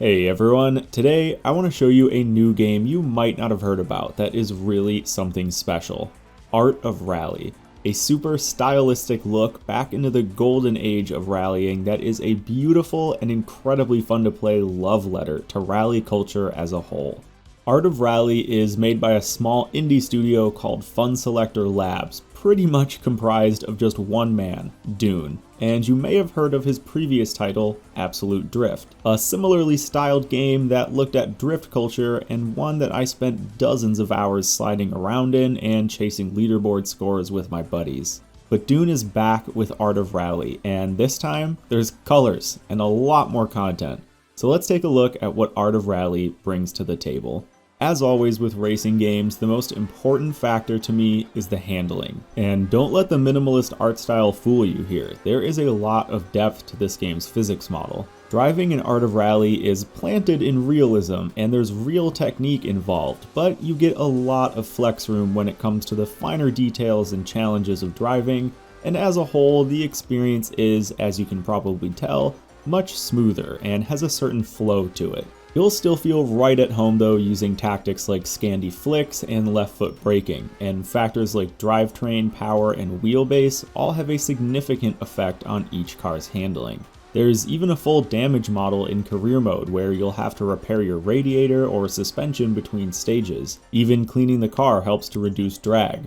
Hey everyone, today I want to show you a new game you might not have heard about that is really something special. Art of Rally, a super stylistic look back into the golden age of rallying that is a beautiful and incredibly fun to play love letter to rally culture as a whole. Art of Rally is made by a small indie studio called Funselektor Labs, pretty much comprised of just one man, Dune, and you may have heard of his previous title, Absolute Drift, a similarly styled game that looked at drift culture and one that I spent dozens of hours sliding around in and chasing leaderboard scores with my buddies. But Dune is back with Art of Rally, and this time there's colors and a lot more content. So let's take a look at what Art of Rally brings to the table. As always with racing games, the most important factor to me is the handling. And don't let the minimalist art style fool you here. There is a lot of depth to this game's physics model. Driving in Art of Rally is planted in realism and there's real technique involved, but you get a lot of flex room when it comes to the finer details and challenges of driving, and as a whole, the experience is, as you can probably tell, much smoother and has a certain flow to it. You'll still feel right at home though using tactics like Scandi flicks and left foot braking, and factors like drivetrain, power, and wheelbase all have a significant effect on each car's handling. There's even a full damage model in career mode where you'll have to repair your radiator or suspension between stages. Even cleaning the car helps to reduce drag.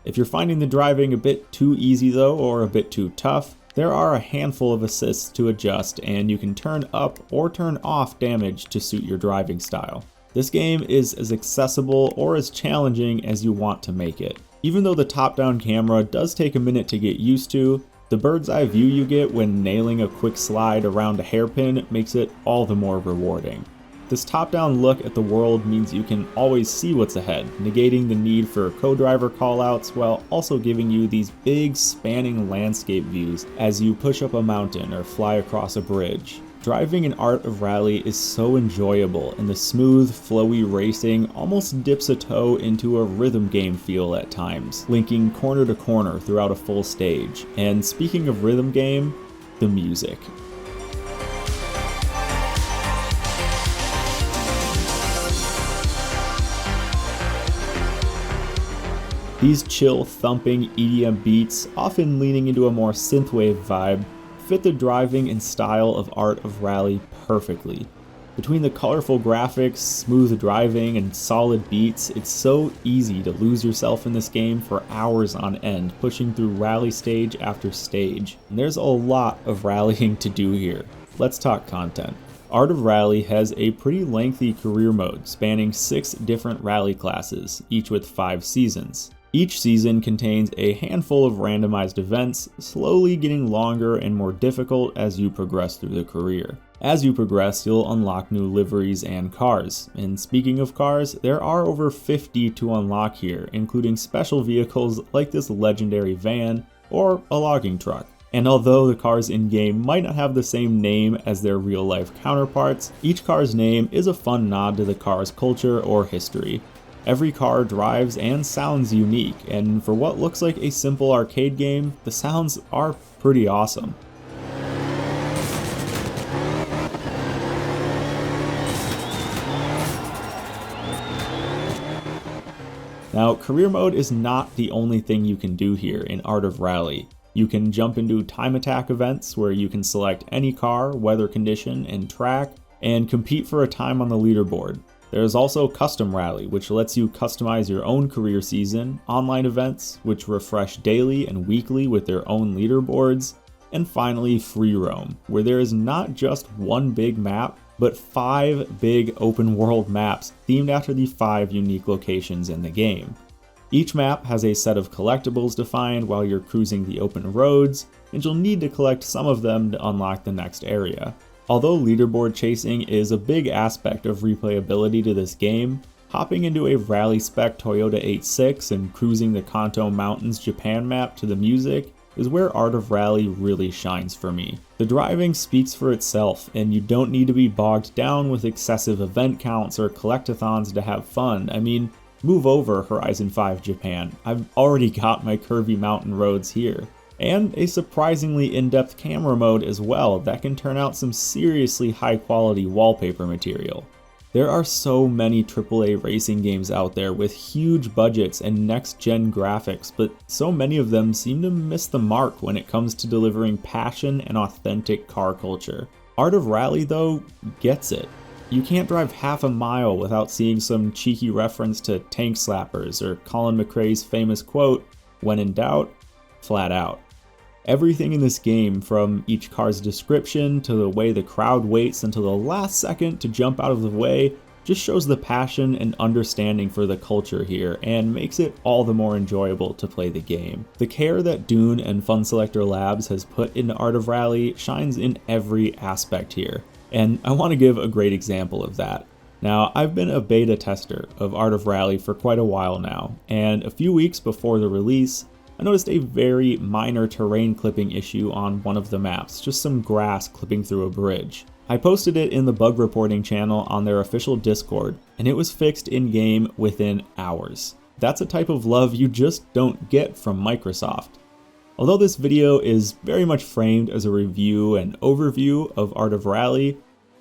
If you're finding the driving a bit too easy though, or a bit too tough, there are a handful of assists to adjust, and you can turn up or turn off damage to suit your driving style. This game is as accessible or as challenging as you want to make it. Even though the top-down camera does take a minute to get used to, the bird's eye view you get when nailing a quick slide around a hairpin makes it all the more rewarding. This top-down look at the world means you can always see what's ahead, negating the need for co-driver callouts while also giving you these big spanning landscape views as you push up a mountain or fly across a bridge. Driving in Art of Rally is so enjoyable, and the smooth, flowy racing almost dips a toe into a rhythm game feel at times, linking corner to corner throughout a full stage. And speaking of rhythm game, the music. These chill, thumping EDM beats, often leaning into a more synthwave vibe, fit the driving and style of Art of Rally perfectly. Between the colorful graphics, smooth driving, and solid beats, it's so easy to lose yourself in this game for hours on end, pushing through rally stage after stage. And there's a lot of rallying to do here. Let's talk content. Art of Rally has a pretty lengthy career mode, spanning 6 different rally classes, each with 5 seasons. Each season contains a handful of randomized events, slowly getting longer and more difficult as you progress through the career. As you progress, you'll unlock new liveries and cars. And speaking of cars, there are over 50 to unlock here, including special vehicles like this legendary van or a logging truck. And although the cars in-game might not have the same name as their real-life counterparts, each car's name is a fun nod to the car's culture or history. Every car drives and sounds unique, and for what looks like a simple arcade game, the sounds are pretty awesome. Now, career mode is not the only thing you can do here in Art of Rally. You can jump into time attack events where you can select any car, weather condition, and track, and compete for a time on the leaderboard. There is also Custom Rally, which lets you customize your own career season, online events, which refresh daily and weekly with their own leaderboards, and finally Free Roam, where there is not just one big map, but 5 big open world maps themed after the 5 unique locations in the game. Each map has a set of collectibles defined while you're cruising the open roads, and you'll need to collect some of them to unlock the next area. Although leaderboard chasing is a big aspect of replayability to this game, hopping into a rally spec Toyota 86 and cruising the Kanto Mountains Japan map to the music is where Art of Rally really shines for me. The driving speaks for itself, and you don't need to be bogged down with excessive event counts or collectathons to have fun. I mean, move over Horizon 5 Japan. I've already got my curvy mountain roads here. and a surprisingly in-depth camera mode as well that can turn out some seriously high-quality wallpaper material. There are so many AAA racing games out there with huge budgets and next-gen graphics, but so many of them seem to miss the mark when it comes to delivering passion and authentic car culture. Art of Rally, though, gets it. You can't drive half a mile without seeing some cheeky reference to tank slappers or Colin McRae's famous quote, "When in doubt, flat out." Everything in this game, from each car's description to the way the crowd waits until the last second to jump out of the way, just shows the passion and understanding for the culture here and makes it all the more enjoyable to play the game. The care that Dune and Funselektor Labs has put into Art of Rally shines in every aspect here, and I want to give a great example of that. Now, I've been a beta tester of Art of Rally for quite a while now, and a few weeks before the release, I noticed a very minor terrain clipping issue on one of the maps, just some grass clipping through a bridge. I posted it in the bug reporting channel on their official Discord, and it was fixed in-game within hours. That's a type of love you just don't get from Microsoft. Although this video is very much framed as a review and overview of Art of Rally,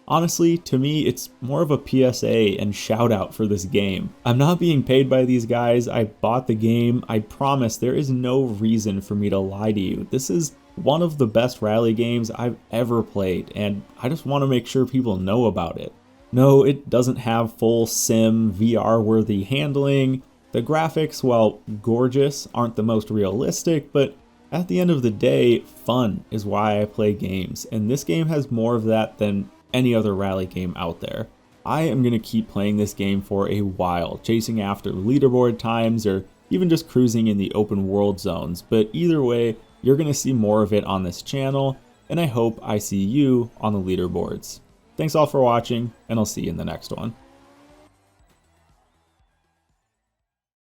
honestly, to me, it's more of a PSA and shout out for this game. I'm not being paid by these guys. I bought the game. I promise there is no reason for me to lie to you. This is one of the best rally games I've ever played, and I just want to make sure people know about it. No, it doesn't have full sim, VR-worthy handling. The graphics, while gorgeous, aren't the most realistic, but at the end of the day, fun is why I play games, and this game has more of that than any other rally game out there. I am going to keep playing this game for a while, chasing after leaderboard times or even just cruising in the open world zones, but either way, you're going to see more of it on this channel, and I hope I see you on the leaderboards. Thanks all for watching, and I'll see you in the next one.